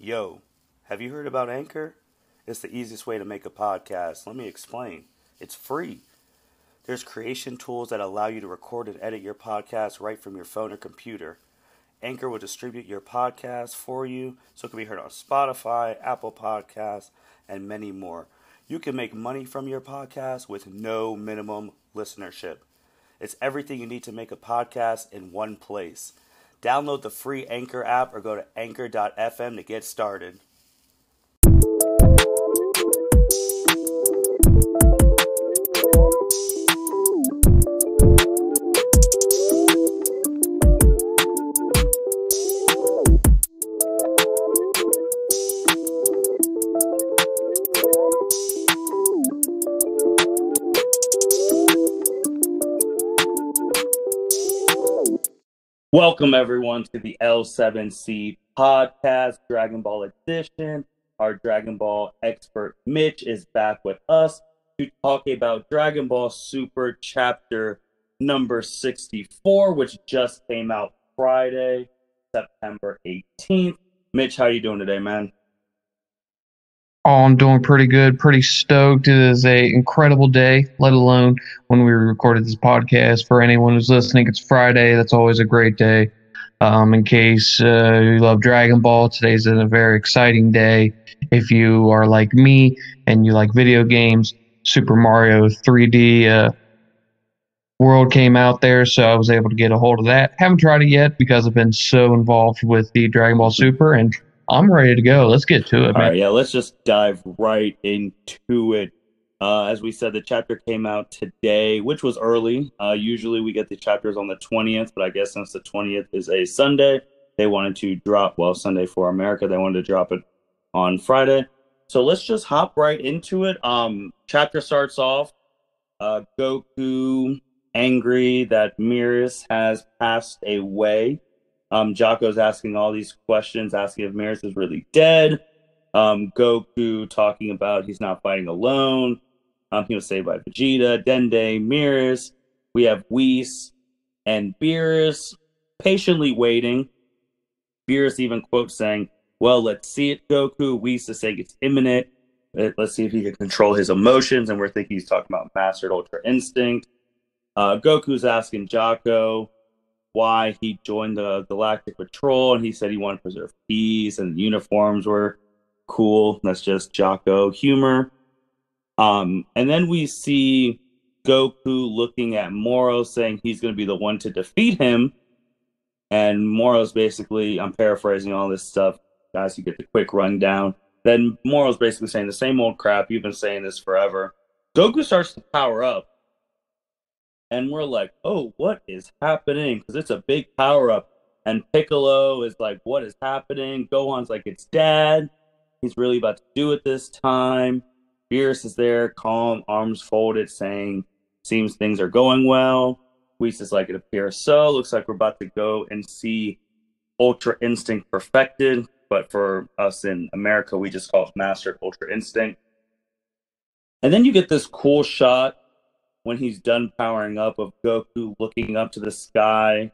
Yo, have you heard about Anchor? It's the easiest way to make a podcast. Let me explain. It's free. There's creation tools that allow you to record and edit your podcast right from your phone or computer. Anchor will distribute your podcast for you so it can be heard on Spotify, Apple Podcasts, and many more. You can make money from your podcast with no minimum listenership. It's everything you need to make a podcast in one place. Download the free Anchor app or go to anchor.fm to get started. Welcome, everyone, to the L7C podcast, Dragon Ball Edition. Our Dragon Ball expert, Mitch, is back with us to talk about Dragon Ball Super Chapter number 64, which just came out Friday, September 18th. Mitch, how are you doing today, man? Oh, I'm doing pretty good, pretty stoked. It is a incredible day, let alone when we recorded this podcast. For anyone who's listening, it's Friday. That's always a great day. In case you love Dragon Ball, today's a very exciting day. If you are like me and you like video games, Super Mario 3D World came out there, so I was able to get a hold of that. Haven't tried it yet because I've been so involved with the Dragon Ball Super, and I'm ready to go. Let's get to it, All man. right, yeah, let's just dive right into it. As we said, the chapter came out today, which was early. Usually we get the chapters on the 20th, but I guess since the 20th is a Sunday, they wanted to drop, well, Sunday for America, they wanted to drop it on Friday. So let's just hop right into it. Chapter starts off, Goku angry that Miris has passed away. Jocko's asking all these questions, asking if Miris is really dead. Goku talking about he's not fighting alone. He was saved by Vegeta, Dende, Miris. We have Whis and Beerus patiently waiting. Beerus even quotes saying, "Well, let's see it, Goku." Whis is saying it's imminent. Let's see if he can control his emotions. And we're thinking he's talking about Mastered Ultra Instinct. Goku's asking Jocko why he joined the Galactic Patrol, and he said he wanted to preserve peace, and the uniforms were cool. That's just Jocko humor. And then we see Goku looking at Moro, saying he's going to be the one to defeat him. And Moro's basically, I'm paraphrasing all this stuff, guys, you get the quick rundown. Then Moro's basically saying the same old crap. You've been saying this forever. Goku starts to power up. And we're like, oh, what is happening? Because it's a big power up. And Piccolo is like, what is happening? Gohan's like, it's dad. He's really about to do it this time. Beerus is there, calm, arms folded, saying, seems things are going well. Whis is like, it appears so. Looks like we're about to go and see Ultra Instinct perfected. But for us in America, we just call it Mastered Ultra Instinct. And then you get this cool shot when he's done powering up of Goku looking up to the sky.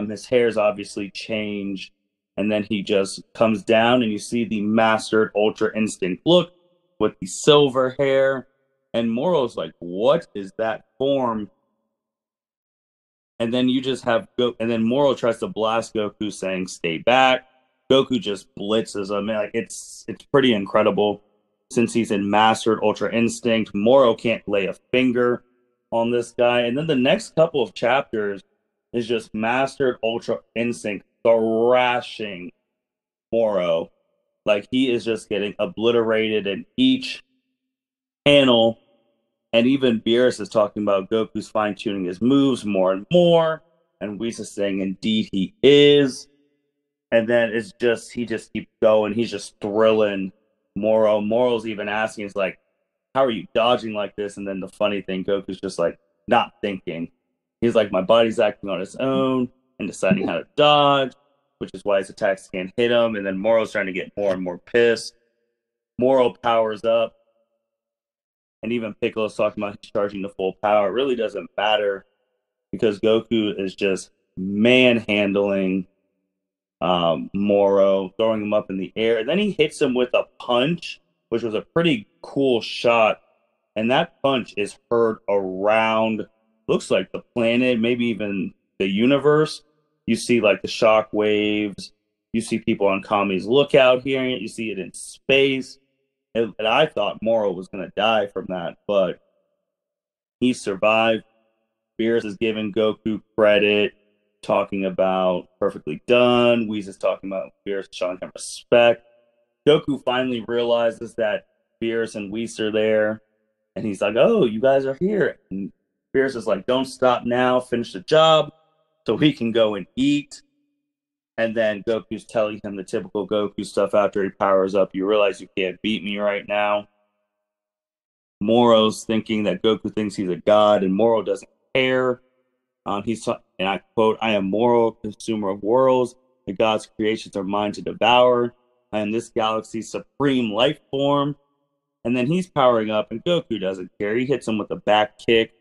His hair's obviously changed. And then he just comes down and you see the Mastered Ultra Instinct look with the silver hair. And Moro's like, what is that form? And then you just have and then Moro tries to blast Goku saying, stay back. Goku just blitzes him. Like, it's pretty incredible. Since he's in Mastered Ultra Instinct, Moro can't lay a finger on this guy. And then the next couple of chapters is just Mastered Ultra Instinct thrashing Moro. Like, he is just getting obliterated in each panel. And even Beerus is talking about Goku's fine-tuning his moves more and more. And Whis is saying, indeed he is. And then it's just, he just keeps going. He's just thrilling Moro. Moro's even asking, he's like, how are you dodging like this? And then the funny thing, Goku's just like, not thinking. He's like, my body's acting on its own and deciding how to dodge, which is why his attacks can't hit him. And then Moro's trying to get more and more pissed. Moro powers up. And even Piccolo's talking about he's charging the full power. It really doesn't matter because Goku is just manhandling Moro, throwing him up in the air. And then he hits him with a punch, which was a pretty cool shot. And that punch is heard around, looks like the planet, maybe even the universe. You see like the shock waves. You see people on Kami's lookout hearing it. You see it in space. And I thought Moro was going to die from that, but he survived. Beerus is giving Goku credit, talking about perfectly done. Whis is talking about Beerus showing him respect. Goku finally realizes that Beerus and Whis are there, and he's like, "Oh, you guys are here." And Beerus is like, "Don't stop now. Finish the job, so we can go and eat." And then Goku's telling him the typical Goku stuff after he powers up. You realize you can't beat me right now. Moro's thinking that Goku thinks he's a god, and Moro doesn't care. And I quote, "I am Moro, consumer of worlds. The gods' creations are mine to devour. I am this galaxy's supreme life form." And then he's powering up, and Goku doesn't care. He hits him with a back kick,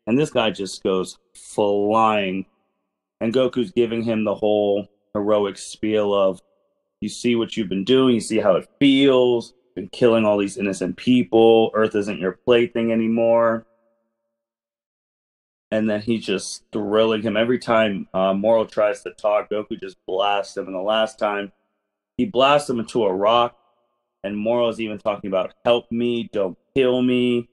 and this guy just goes flying. And Goku's giving him the whole heroic spiel of, "You see what you've been doing, you see how it feels, been killing all these innocent people, Earth isn't your plaything anymore." And then he's just thrilling him. Every time Moro tries to talk, Goku just blasts him. And the last time, he blasts him into a rock, and Moro's even talking about, "Help me, don't kill me."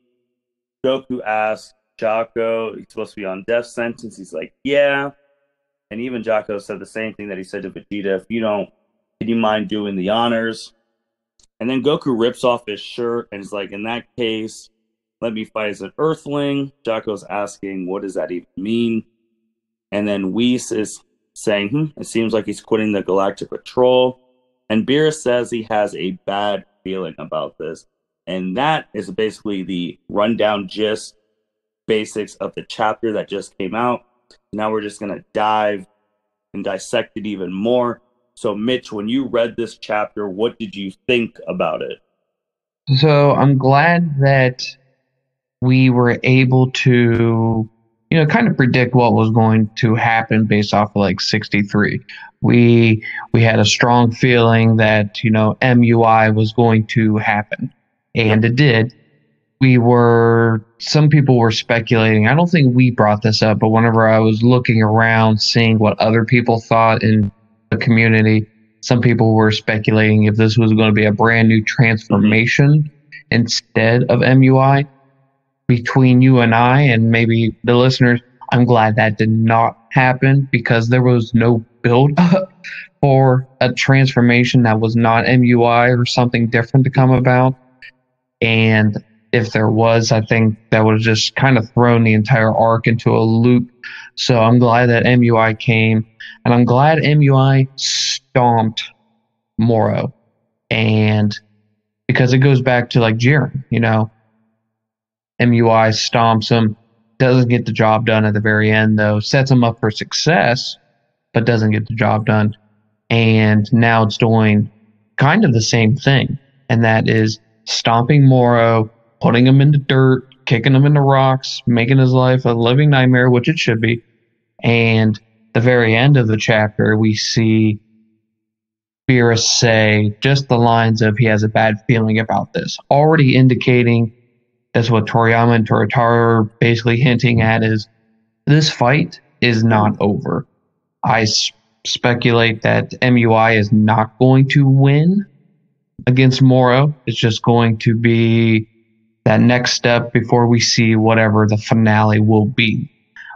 Goku asks Jocko, he's supposed to be on death sentence. He's like, "Yeah." And even Jocko said the same thing that he said to Vegeta, "If you don't, can you mind doing the honors?" And then Goku rips off his shirt and is like, "In that case, let me fight as an Earthling." Jocko's asking, what does that even mean? And then Whis is saying, it seems like he's quitting the Galactic Patrol. And Beerus says he has a bad feeling about this. And that is basically the rundown gist, basics of the chapter that just came out. Now we're just going to dive and dissect it even more. So, Mitch, when you read this chapter, what did you think about it? So I'm glad that we were able to, kind of predict what was going to happen based off of like 63. We had a strong feeling that, MUI was going to happen, and Yep. it did. Some people were speculating. I don't think we brought this up, but whenever I was looking around, seeing what other people thought in the community, some people were speculating if this was going to be a brand new transformation instead of MUI. Between you and I, and maybe the listeners, I'm glad that did not happen because there was no build up for a transformation that was not MUI or something different to come about. And if there was, I think that would have just kind of thrown the entire arc into a loop. So I'm glad that MUI came, and I'm glad MUI stomped Moro. And because it goes back to like Jiren, MUI stomps him, doesn't get the job done at the very end, though, sets him up for success, but doesn't get the job done. And now it's doing kind of the same thing, and that is stomping Moro, putting him into dirt, kicking him into rocks, making his life a living nightmare, which it should be. And the very end of the chapter, we see Beerus say just the lines of he has a bad feeling about this, already indicating that's what Toriyama and Toritaro are basically hinting at is this fight is not over. I speculate that MUI is not going to win against Moro. It's just going to be that next step before we see whatever the finale will be,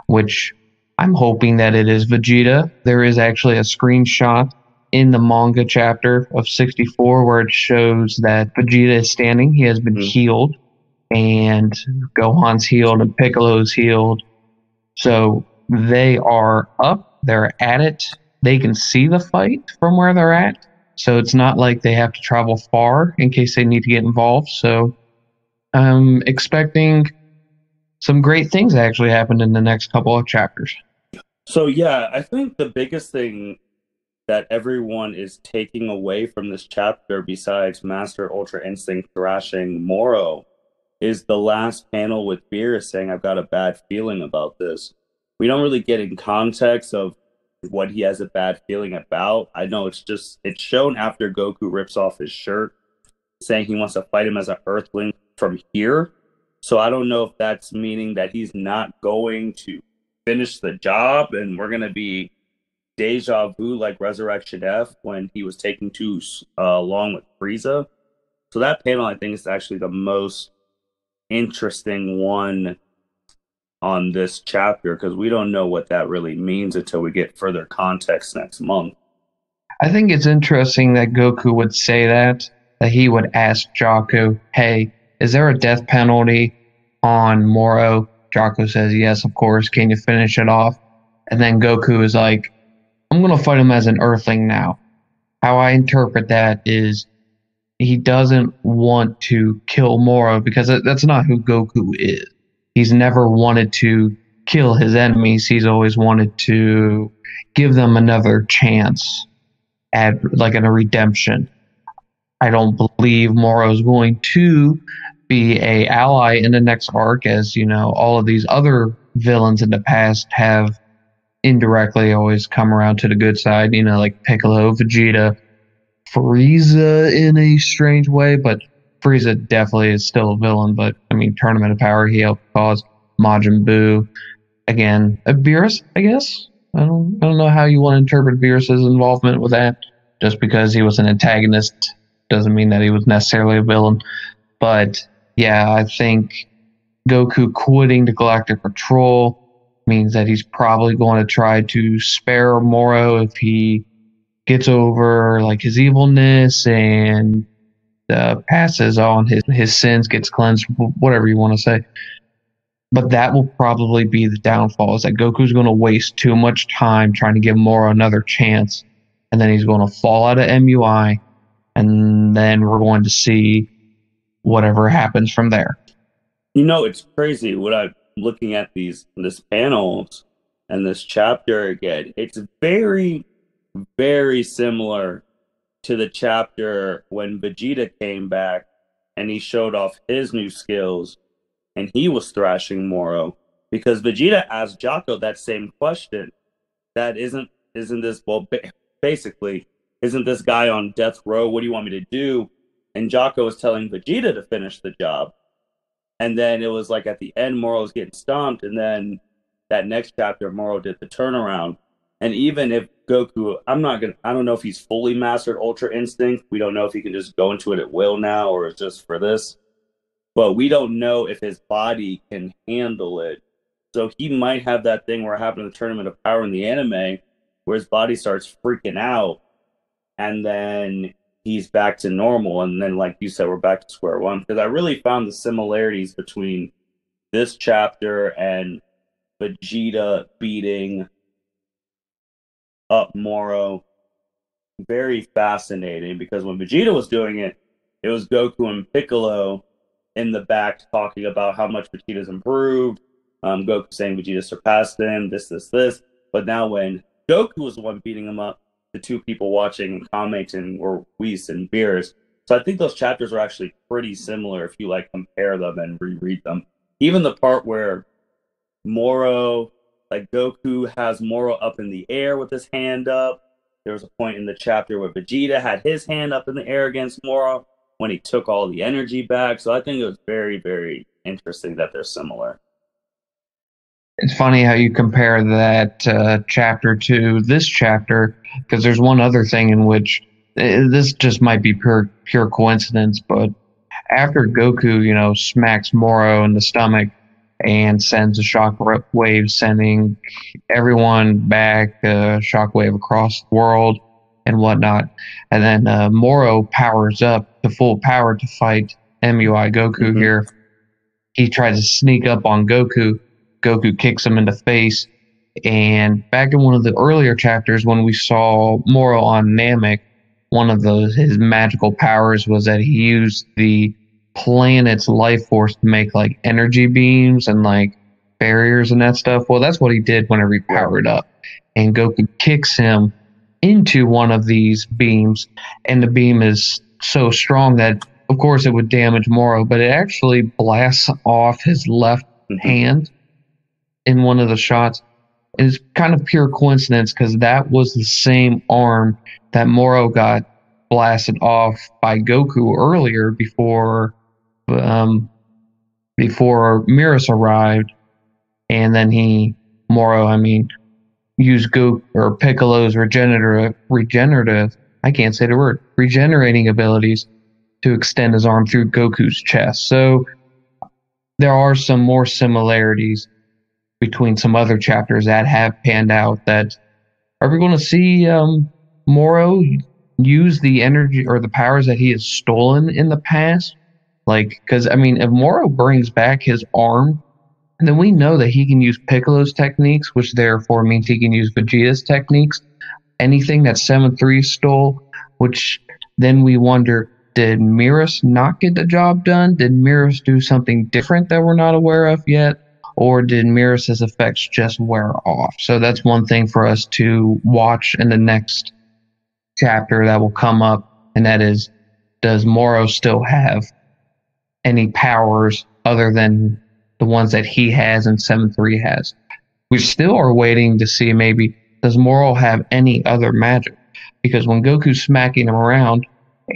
which I'm hoping that it is Vegeta. There is actually a screenshot in the manga chapter of 64 where it shows that Vegeta is standing. He has been healed, and Gohan's healed, and Piccolo's healed. So they are up. They're at it. They can see the fight from where they're at. So it's not like they have to travel far in case they need to get involved. So I'm expecting some great things actually happen in the next couple of chapters. So, yeah, I think the biggest thing that everyone is taking away from this chapter, besides Master Ultra Instinct thrashing Moro, is the last panel with Beerus saying, "I've got a bad feeling about this." We don't really get in context of what he has a bad feeling about. I know it's shown after Goku rips off his shirt, saying he wants to fight him as an Earthling from here. So I don't know if that's meaning that he's not going to finish the job, and we're gonna be deja vu like Resurrection F when he was taking too long with Frieza. So that panel, I think, is actually the most interesting one on this chapter because we don't know what that really means until we get further context next month. I think it's interesting that Goku would say that he would ask Jaco, hey, is there a death penalty on Moro? Jaco says, yes, of course. Can you finish it off? And then Goku is like, I'm going to fight him as an Earthling now. How I interpret that is he doesn't want to kill Moro because that's not who Goku is. He's never wanted to kill his enemies. He's always wanted to give them another chance at like in a redemption. I don't believe Moro is going to be a ally in the next arc, as you know, all of these other villains in the past have indirectly always come around to the good side. You know, like Piccolo, Vegeta, Frieza in a strange way, but Frieza definitely is still a villain. But I mean, Tournament of Power, he helped cause Majin Buu. Again, Beerus, I guess. I don't know how you want to interpret Beerus's involvement with that. Just because he was an antagonist doesn't mean that he was necessarily a villain. But yeah, I think Goku quitting the Galactic Patrol means that he's probably going to try to spare Moro if he gets over like his evilness and passes on his sins, gets cleansed, whatever you want to say. But that will probably be the downfall, is that Goku's going to waste too much time trying to give Moro another chance, and then he's going to fall out of MUI, and then we're going to see whatever happens from there. You know, it's crazy when I'm looking at this panels and this chapter again. It's very, very similar to the chapter when Vegeta came back and he showed off his new skills and he was thrashing Moro, because Vegeta asked Jaco that same question. That isn't this, well, basically, isn't this guy on death row? What do you want me to do? And Jaco was telling Vegeta to finish the job. And then it was like at the end, Moro was getting stomped. And then that next chapter, Moro did the turnaround. And even if Goku, I don't know if he's fully mastered Ultra Instinct. We don't know if he can just go into it at will now or it's just for this. But we don't know if his body can handle it. So he might have that thing where it happened in the Tournament of Power in the anime, where his body starts freaking out. And then he's back to normal. And then, like you said, we're back to square one. Because I really found the similarities between this chapter and Vegeta beating up Moro very fascinating. Because when Vegeta was doing it, it was Goku and Piccolo in the back talking about how much Vegeta's improved. Goku saying Vegeta surpassed him, this. But now when Goku was the one beating him up, the two people watching and commenting were Whis and Beerus. So I think those chapters are actually pretty similar if you like compare them and reread them. Even the part where Moro, like Goku has Moro up in the air with his hand up. There was a point in the chapter where Vegeta had his hand up in the air against Moro when he took all the energy back. So I think it was very, very interesting that they're similar. It's funny how you compare that chapter to this chapter, because there's one other thing in which this just might be pure coincidence, but after Goku, you know, smacks Moro in the stomach and sends a shockwave, sending everyone back, shockwave across the world and whatnot, and then Moro powers up to full power to fight MUI Goku here. He tries to sneak up on Goku. Goku kicks him in the face. And back in one of the earlier chapters, when we saw Moro on Namek, one of his magical powers was that he used the planet's life force to make like energy beams and like barriers and that stuff. Well, that's what he did whenever he powered up. And Goku kicks him into one of these beams, and the beam is so strong that, of course, it would damage Moro, but it actually blasts off his left hand in one of the shots. it's kind of pure coincidence because that was the same arm that Moro got blasted off by Goku earlier um, before Miras arrived, and then Moro, used Goku or Piccolo's regenerative. I can't say the word regenerating abilities to extend his arm through Goku's chest. So there are some more similarities between some other chapters that have panned out. That are we going to see Moro use the energy or the powers that he has stolen in the past? Like, because if Moro brings back his arm, then we know that he can use Piccolo's techniques, which therefore means he can use Vegeta's techniques. Anything that 7-3 stole, which then we wonder, did Miras not get the job done? Did Miras do something different that we're not aware of yet? Or did Miras' effects just wear off? So that's one thing for us to watch in the next chapter that will come up, and that is, does Moro still have any powers other than the ones that he has and 7-3 has? We still are waiting to see, maybe, does Moro have any other magic? Because when Goku's smacking him around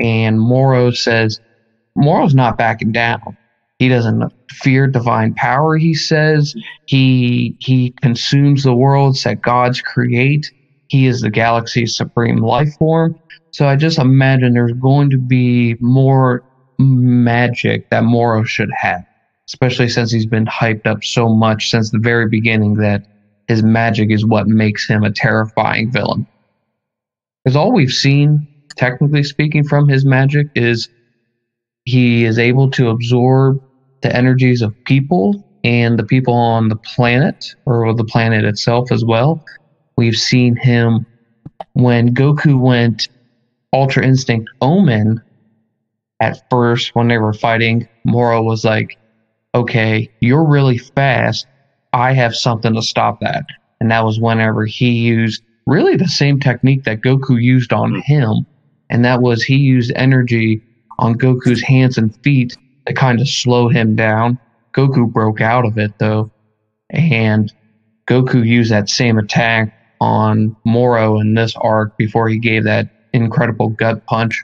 and Moro says, Moro's not backing down. He doesn't fear divine power, he says. He consumes the worlds that gods create. He is the galaxy's supreme life form. So I just imagine there's going to be more magic that Moro should have, especially since he's been hyped up so much since the very beginning that his magic is what makes him a terrifying villain. Because all we've seen, technically speaking, from his magic is he is able to absorb the energies of people and the people on the planet, or the planet itself as well. We've seen him when Goku went Ultra Instinct Omen. At first, when they were fighting, Moro was like, okay, you're really fast. I have something to stop that. And that was whenever he used really the same technique that Goku used on him. And that was, he used energy on Goku's hands and feet to kind of slow him down. Goku broke out of it, though. And Goku used that same attack on Moro in this arc before he gave that incredible gut punch.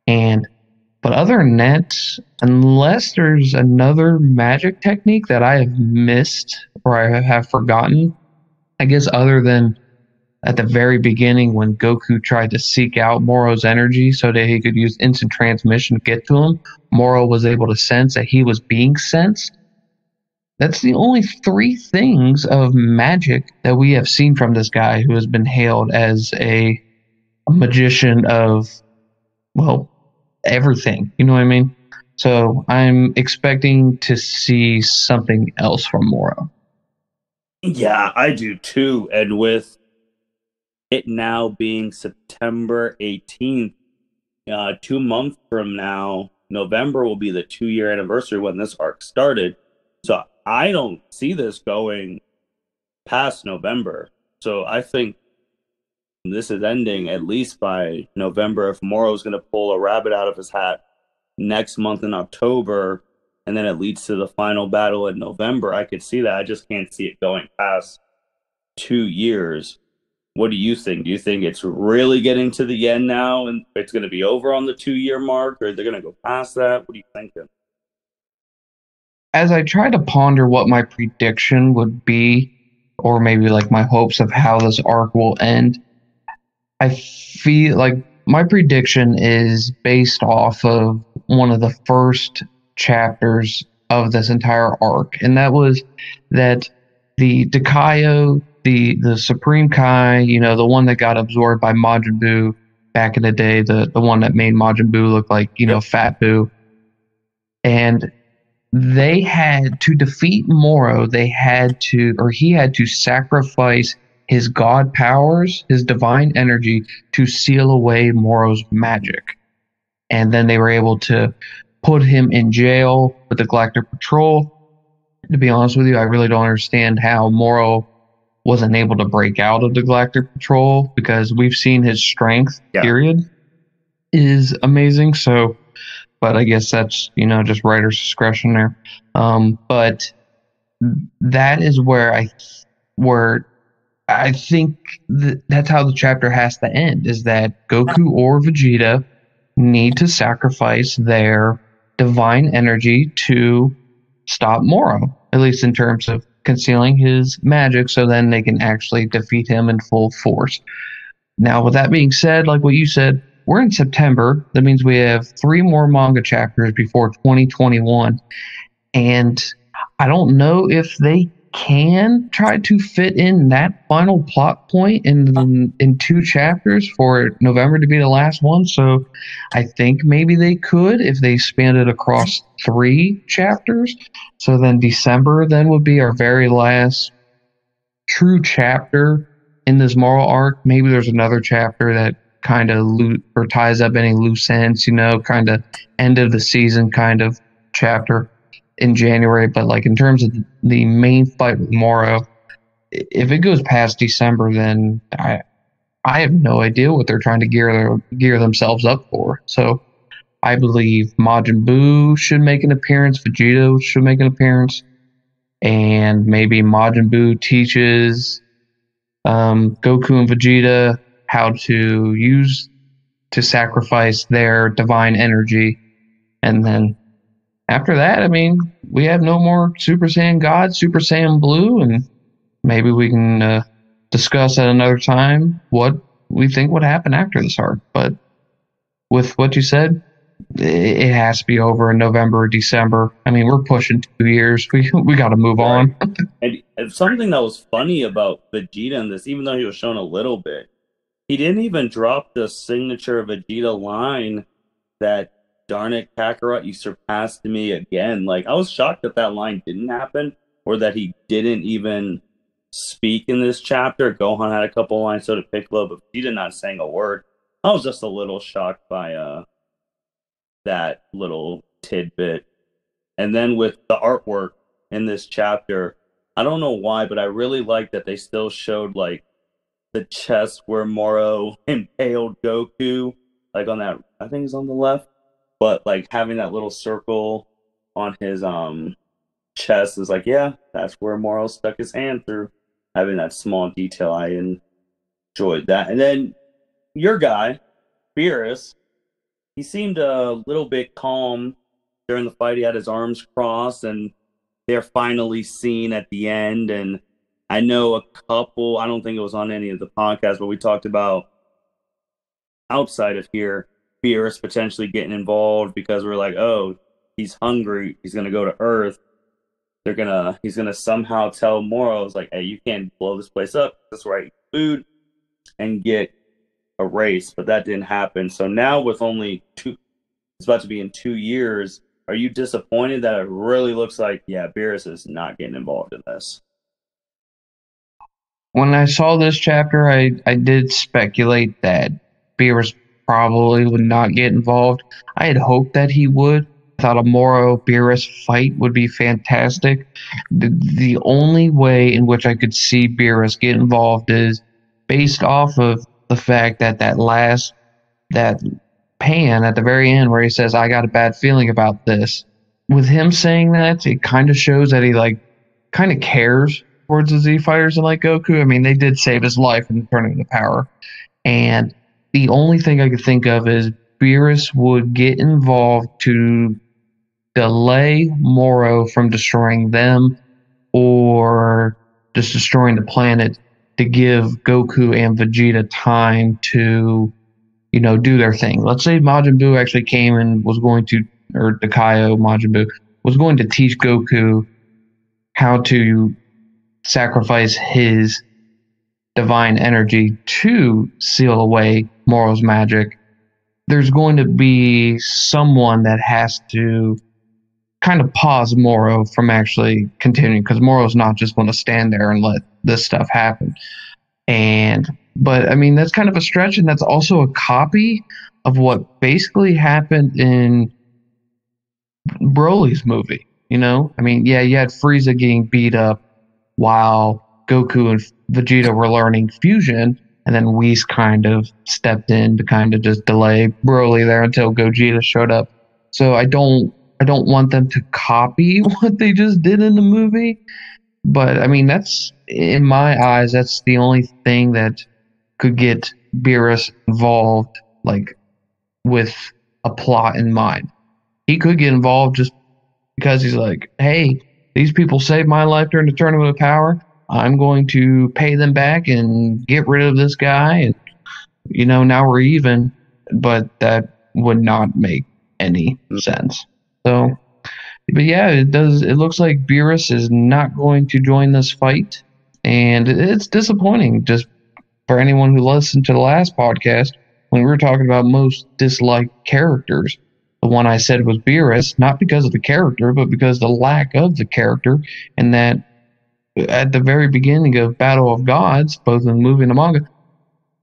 But other than that, unless there's another magic technique that I have missed or I have forgotten, I guess other than at the very beginning when Goku tried to seek out Moro's energy so that he could use instant transmission to get to him, Moro was able to sense that he was being sensed. That's the only three things of magic that we have seen from this guy who has been hailed as a magician of, well, everything. You know what I mean? So I'm expecting to see something else from Moro. Yeah, I do too. And with it now being September 18th, 2 months from now, November will be the 2-year anniversary when this arc started. So I don't see this going past November. So I think this is ending at least by November. If Moro's going to pull a rabbit out of his hat next month in October, and then it leads to the final battle in November, I could see that. I just can't see it going past 2 years. What do you think? Do you think it's really getting to the end now and it's going to be over on the 2-year mark, or they're going to go past that? What are you thinking? As I try to ponder what my prediction would be, or maybe like my hopes of how this arc will end, I feel like my prediction is based off of one of the first chapters of this entire arc, and that was that the Dakaio, the Supreme Kai, the one that got absorbed by Majin Buu back in the day, the one that made Majin Buu look like, Fat Buu, and they had to defeat Moro, he had to sacrifice his god powers, his divine energy, to seal away Moro's magic. And then they were able to put him in jail with the Galactic Patrol. To be honest with you, I really don't understand how Moro wasn't able to break out of the Galactic Patrol, because we've seen his strength, period, is amazing. So, but I guess that's, just writer's discretion there. But that is where I think that's how the chapter has to end, is that Goku or Vegeta need to sacrifice their divine energy to stop Moro, at least in terms of concealing his magic, so then they can actually defeat him in full force. Now, with that being said, like what you said, we're in September. That means we have 3 more manga chapters before 2021. And I don't know if they can try to fit in that final plot point in 2 chapters for November to be the last one. So I think maybe they could if they span it across 3 chapters. So then December then would be our very last true chapter in this moral arc. Maybe there's another chapter that kind of or ties up any loose ends, kind of end of the season kind of chapter in January. But like in terms of the main fight with Moro, if it goes past December, then I have no idea what they're trying to gear themselves up for. So I believe Majin Buu should make an appearance, Vegeta should make an appearance, and maybe Majin Buu teaches Goku and Vegeta how to sacrifice their divine energy. And then after that, I mean, we have no more Super Saiyan God, Super Saiyan Blue, and maybe we can discuss at another time what we think would happen after this arc. But with what you said, it has to be over in November or December. I mean, we're pushing 2 years. We got to move on. And something that was funny about Vegeta in this, even though he was shown a little bit, he didn't even drop the signature Vegeta line that, "Darn it, Kakarot, you surpassed me again." Like, I was shocked that that line didn't happen, or that he didn't even speak in this chapter. Gohan had a couple lines, so did Piccolo, but Vegeta not saying a word. I was just a little shocked by that little tidbit. And then with the artwork in this chapter, I don't know why, but I really like that they still showed like the chest where Moro impaled Goku, like on that, I think it's on the left, but like having that little circle on his chest is like, yeah, that's where Moro stuck his hand through. Having that small detail, I enjoyed that. And then your guy, Beerus, he seemed a little bit calm during the fight. He had his arms crossed, and they're finally seen at the end. And I know a couple, I don't think it was on any of the podcasts, but we talked about outside of here, Beerus potentially getting involved because we're like, oh, he's hungry. He's going to go to Earth. He's going to somehow tell Moro, like, hey, you can't blow this place up. That's where I eat food and get erased. But that didn't happen. So now with only it's about to be in 2 years. Are you disappointed that it really looks like, yeah, Beerus is not getting involved in this? When I saw this chapter, I did speculate that Beerus probably would not get involved. I had hoped that he would. I thought a Moro Beerus fight would be fantastic. The only way in which I could see Beerus get involved is based off of the fact that that pan at the very end where he says, "I got a bad feeling about this." With him saying that, it kind of shows that he like kind of cares towards the Z fighters and like Goku. I mean, they did save his life in turning the power. And the only thing I could think of is Beerus would get involved to delay Moro from destroying them or just destroying the planet, to give Goku and Vegeta time to, do their thing. Let's say Majin Buu actually came and was going to, or Dakaio Majin Buu was going to teach Goku how to sacrifice his divine energy to seal away Moro's magic. There's going to be someone that has to kind of pause Moro from actually continuing, because Moro's not just going to stand there and let this stuff happen. But I mean, that's kind of a stretch, and that's also a copy of what basically happened in Broly's movie. I mean, yeah, you had Frieza getting beat up while Goku and Vegeta were learning fusion, and then Whis kind of stepped in to kind of just delay Broly there until Gogeta showed up. So I don't want them to copy what they just did in the movie. But I mean, that's in my eyes, that's the only thing that could get Beerus involved, like with a plot in mind. He could get involved just because he's like, hey, these people saved my life during the Tournament of Power. I'm going to pay them back and get rid of this guy. And, now we're even. But that would not make any sense. So, but yeah, it does. It looks like Beerus is not going to join this fight. And it's disappointing just for anyone who listened to the last podcast when we were talking about most disliked characters. The one I said was Beerus, not because of the character, but because the lack of the character, and that at the very beginning of Battle of Gods, both in the movie and the manga,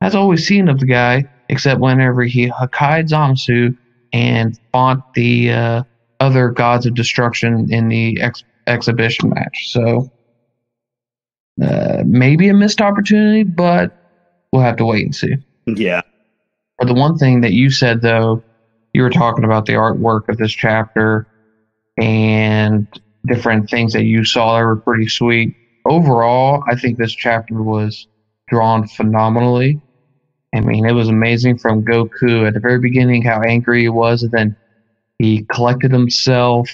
that's all we've seen of the guy, except whenever he Hakkai'd Zamasu and fought the other gods of destruction in the exhibition match. So maybe a missed opportunity, but we'll have to wait and see. Yeah. But the one thing that you said, though, you were talking about the artwork of this chapter and different things that you saw that were pretty sweet. Overall, I think this chapter was drawn phenomenally. I mean, it was amazing from Goku at the very beginning, how angry he was, and then he collected himself,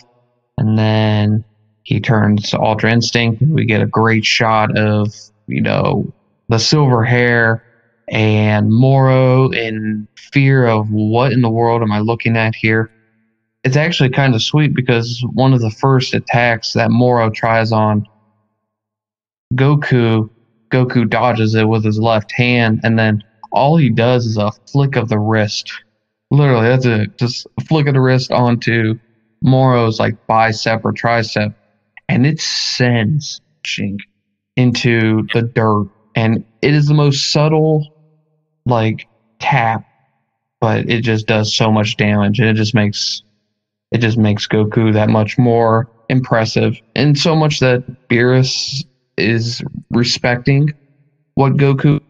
and then he turns to Ultra Instinct, and we get a great shot of, the silver hair and Moro in fear of what in the world am I looking at here. It's actually kind of sweet because one of the first attacks that Moro tries on Goku, Goku dodges it with his left hand, and then all he does is a flick of the wrist. Literally, that's it. Just a flick of the wrist onto Moro's like bicep or tricep, and it sends Shink into the dirt. And it is the most subtle, like, tap, but it just does so much damage, and it just makes Goku that much more impressive, and so much that Beerus is respecting what Goku.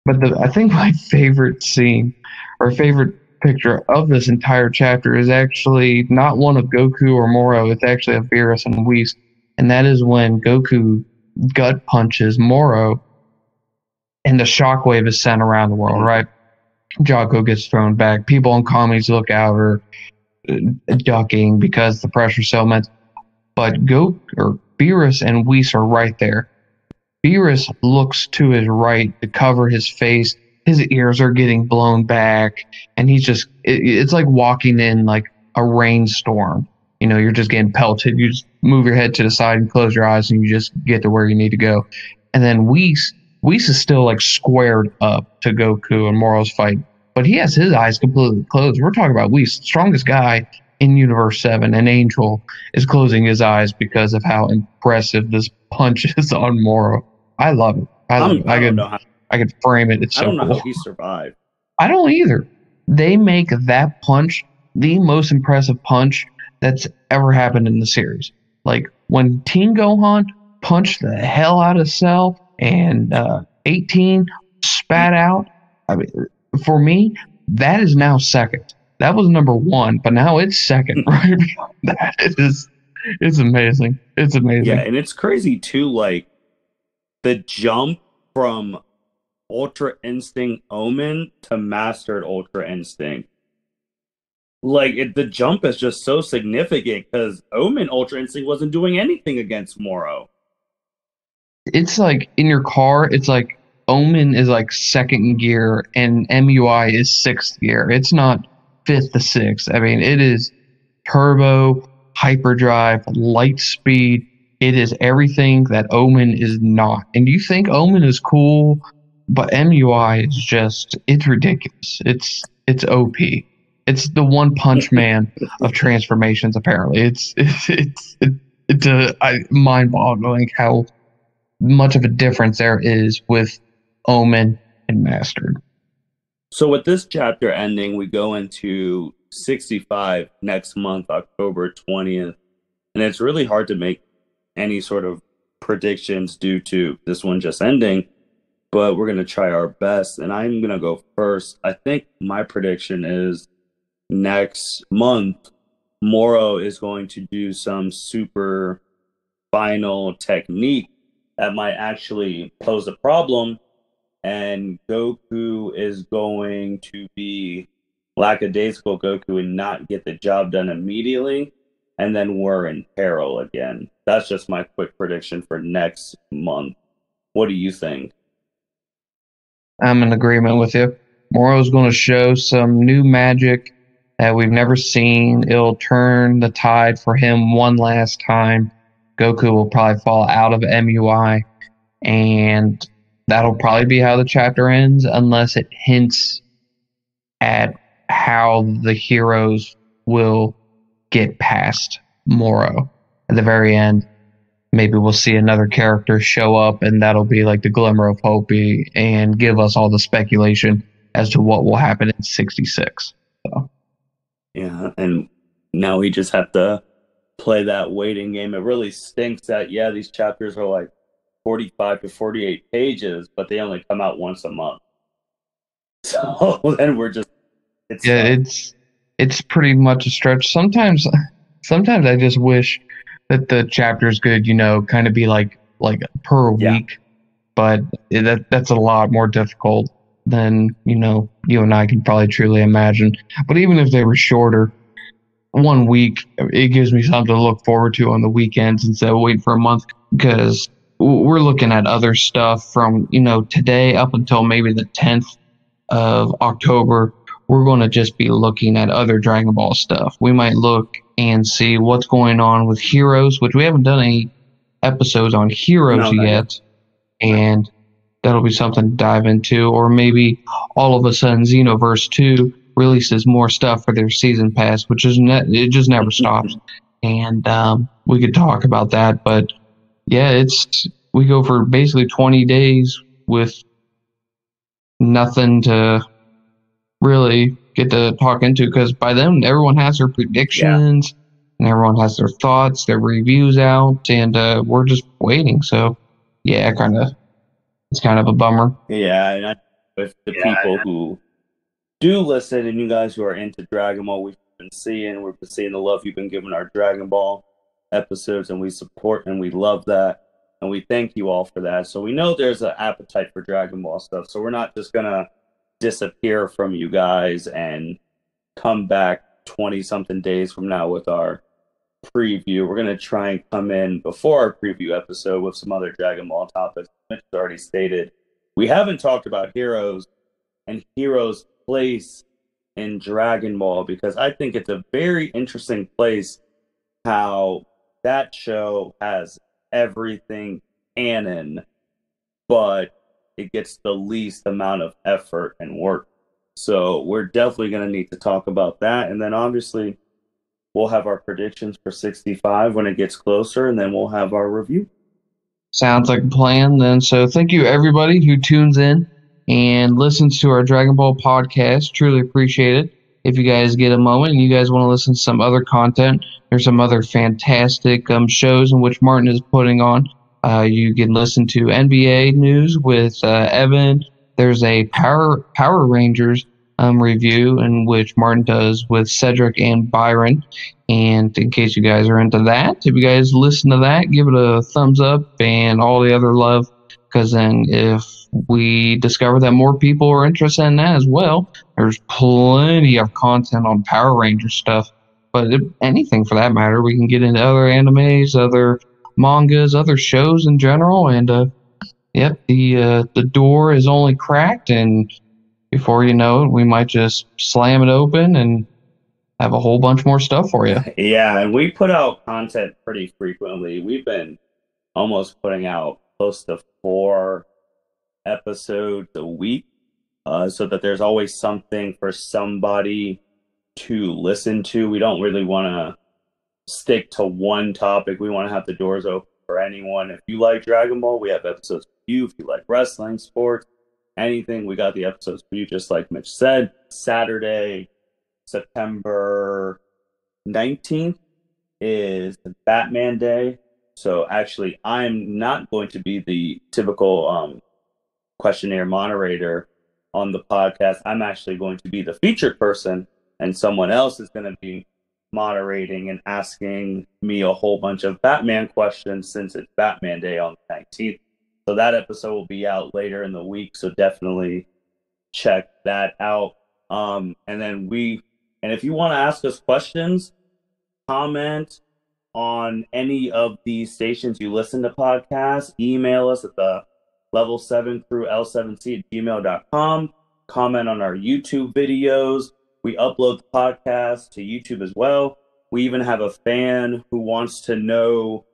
But I think my favorite scene or favorite picture of this entire chapter is actually not one of Goku or Moro. It's actually of Beerus and Whis, and that is when Goku gut punches Moro, and the shockwave is sent around the world. Right, Jocko gets thrown back. People in Kami's Lookout are ducking because the pressure's so immense. But Beerus and Whis are right there. Beerus looks to his right to cover his face. His ears are getting blown back, and it's like walking in like a rainstorm. You're just getting pelted. You just move your head to the side and close your eyes, and you just get to where you need to go. And then Whis is still like squared up to Goku and Moro's fight, but he has his eyes completely closed. We're talking about Whis, strongest guy in Universe 7, and Angel is closing his eyes because of how impressive this punch is on Moro. I love it. I don't know how. I could frame it. It's so cool. I don't know how he survived. I don't either. They make that punch the most impressive punch that's ever happened in the series. Like when Teen Gohan punched the hell out of Cell and 18 spat out. I mean, for me, that is now second. That was number one, but now it's second. Right beyond that, it's amazing. It's amazing. Yeah, and it's crazy too. Like the jump from Ultra Instinct Omen to Mastered Ultra Instinct. Like the jump is just so significant because Omen Ultra Instinct wasn't doing anything against Moro. It's like in your car, it's like Omen is like second gear and MUI is sixth gear. It's not fifth to sixth. I mean, it is turbo, hyperdrive, light speed. It is everything that Omen is not. And you think Omen is cool, but MUI is it's ridiculous. It's OP. It's the One Punch Man of transformations. Apparently, it's mind-boggling how much of a difference there is with Omen and Mastered. So with this chapter ending, we go into 65 next month, October 20th, and it's really hard to make any sort of predictions due to this one just ending. But we're going to try our best, and I'm going to go first. I think my prediction is next month, Moro is going to do some super final technique that might actually pose a problem, and Goku is going to be lackadaisical Goku and not get the job done immediately, and then we're in peril again. That's just my quick prediction for next month. What do you think? I'm in agreement with you. Moro's going to show some new magic that we've never seen. It'll turn the tide for him one last time. Goku will probably fall out of MUI, and that'll probably be how the chapter ends, unless it hints at how the heroes will get past Moro at the very end. Maybe we'll see another character show up, and that'll be like the glimmer of hope and give us all the speculation as to what will happen in 66. So. Yeah, and now we just have to play that waiting game. It really stinks that, yeah, these chapters are like 45 to 48 pages, but they only come out once a month. So then we're just it's pretty much a stretch. Sometimes I just wish that the chapters could, kind of be like per week, but that's a lot more difficult than, you and I can probably truly imagine. But even if they were shorter, 1 week, it gives me something to look forward to on the weekends instead of waiting for a month, because we're looking at other stuff from, today up until maybe the 10th of October. We're going to just be looking at other Dragon Ball stuff. We might look and see what's going on with Heroes, which we haven't done any episodes on Heroes yet. And that'll be something to dive into. Or maybe all of a sudden Xenoverse 2 releases more stuff for their season pass, which is it just never stops. And we could talk about that. But yeah, we go for basically 20 days with nothing to really get to talk into, because by then everyone has their predictions and everyone has their thoughts, their reviews out, and we're just waiting. So yeah, it's kind of a bummer. Yeah, and with the people who do listen, and you guys who are into Dragon Ball, we've been seeing the love you've been giving our Dragon Ball episodes, and we support and we love that, and we thank you all for that. So we know there's an appetite for Dragon Ball stuff, so we're not just gonna disappear from you guys and come back 20 something days from now with our preview. We're going to try and come in before our preview episode with some other Dragon Ball topics. Mitch has already stated we haven't talked about Heroes and Heroes' place in Dragon Ball, because I think it's a very interesting place how that show has everything canon, but it gets the least amount of effort and work. So we're definitely going to need to talk about that. And then obviously we'll have our predictions for 65 when it gets closer, and then we'll have our review. Sounds like a plan then. So thank you everybody who tunes in and listens to our Dragon Ball podcast. Truly appreciate it. If you guys get a moment and you guys want to listen to some other content, there's some other fantastic shows in which Martin is putting on. You can listen to NBA news with Evan. There's a Power Rangers review in which Martin does with Cedric and Byron. And in case you guys are into that, if you guys listen to that, give it a thumbs up and all the other love, because then if we discover that more people are interested in that as well, there's plenty of content on Power Ranger stuff. But anything for that matter, we can get into other animes, other mangas, other shows in general, and yep, the door is only cracked, and before you know it, we might just slam it open and have a whole bunch more stuff for you. Yeah, and we put out content pretty frequently. We've been almost putting out close to 4 episodes a week, so that there's always something for somebody to listen to. We don't really want to stick to one topic. We want to have the doors open for anyone. If you like Dragon Ball, we have episodes for you. If you like wrestling, sports, anything, we got the episodes for you. Just like Mitch said, Saturday, September 19th is Batman Day. So actually, I'm not going to be the typical questionnaire moderator on the podcast. I'm actually going to be the featured person, and someone else is going to be moderating and asking me a whole bunch of Batman questions since it's Batman Day on the 19th. So that episode will be out later in the week. So definitely check that out. And if you want to ask us questions, comment on any of these stations you listen to podcasts, email us at the level 7 crew L7C@gmail.com. Comment on our YouTube videos. We upload the podcast to YouTube as well. We even have a fan who wants to know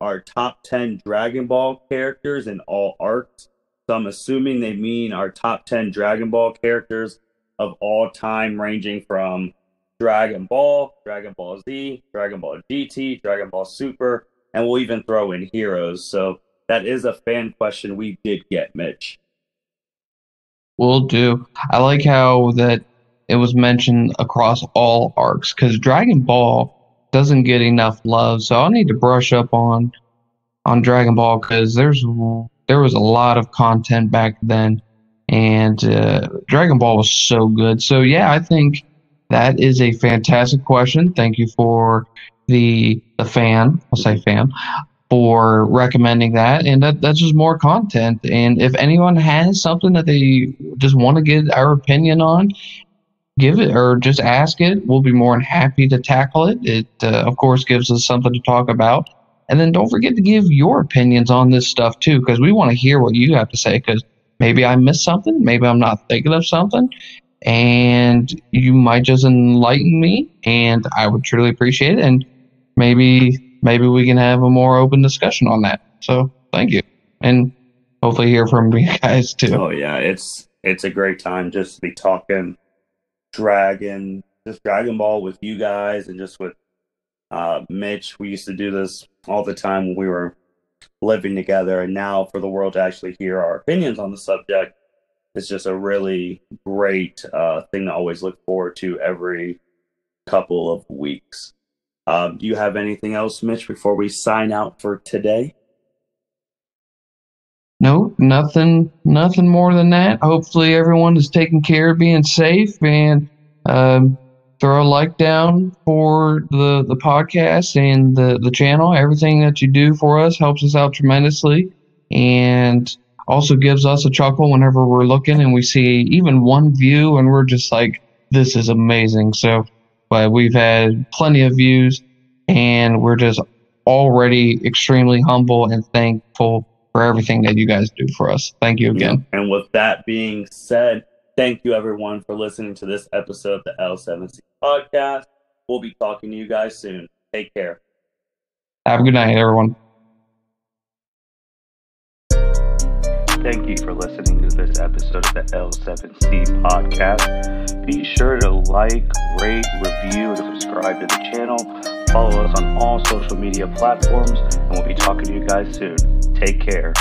our top 10 Dragon Ball characters in all arcs. So I'm assuming they mean our top 10 Dragon Ball characters of all time, ranging from Dragon Ball, Dragon Ball Z, Dragon Ball GT, Dragon Ball Super, and we'll even throw in Heroes. So that is a fan question we did get, Mitch. Will do. I like how that it was mentioned across all arcs, because Dragon Ball doesn't get enough love. So I'll need to brush up on Dragon Ball, because there was a lot of content back then, and Dragon Ball was so good. So yeah, I think that is a fantastic question. Thank you for the fan. I'll say fan, for recommending that, and that's just more content. And if anyone has something that they just want to get our opinion on, give it, or just ask it. We'll be more than happy to tackle it. It of course gives us something to talk about. And then don't forget to give your opinions on this stuff too, because we want to hear what you have to say, because maybe I missed something, maybe I'm not thinking of something, and you might just enlighten me, and I would truly appreciate it. And maybe we can have a more open discussion on that. So thank you, and hopefully hear from you guys too. Oh yeah, it's a great time just to be talking Dragon Ball with you guys, and just with Mitch. We used to do this all the time when we were living together, and now for the world to actually hear our opinions on the subject, it's just a really great thing to always look forward to every couple of weeks. Do you have anything else, Mitch, before we sign out for today? No, nothing more than that. Hopefully everyone is taking care of being safe, and throw a like down for the podcast and the channel. Everything that you do for us helps us out tremendously, and also gives us a chuckle whenever we're looking and we see even one view and we're just like, this is amazing. So, but we've had plenty of views, and we're just already extremely humble and thankful for everything that you guys do for us. Thank you again. And with that being said, thank you everyone for listening to this episode of the L7C podcast. We'll be talking to you guys soon. Take care. Have a good night, everyone. Thank you for listening to this episode of the L7C podcast. Be sure to like, rate, review, and subscribe to the channel. Follow us on all social media platforms, and we'll be talking to you guys soon. Take care.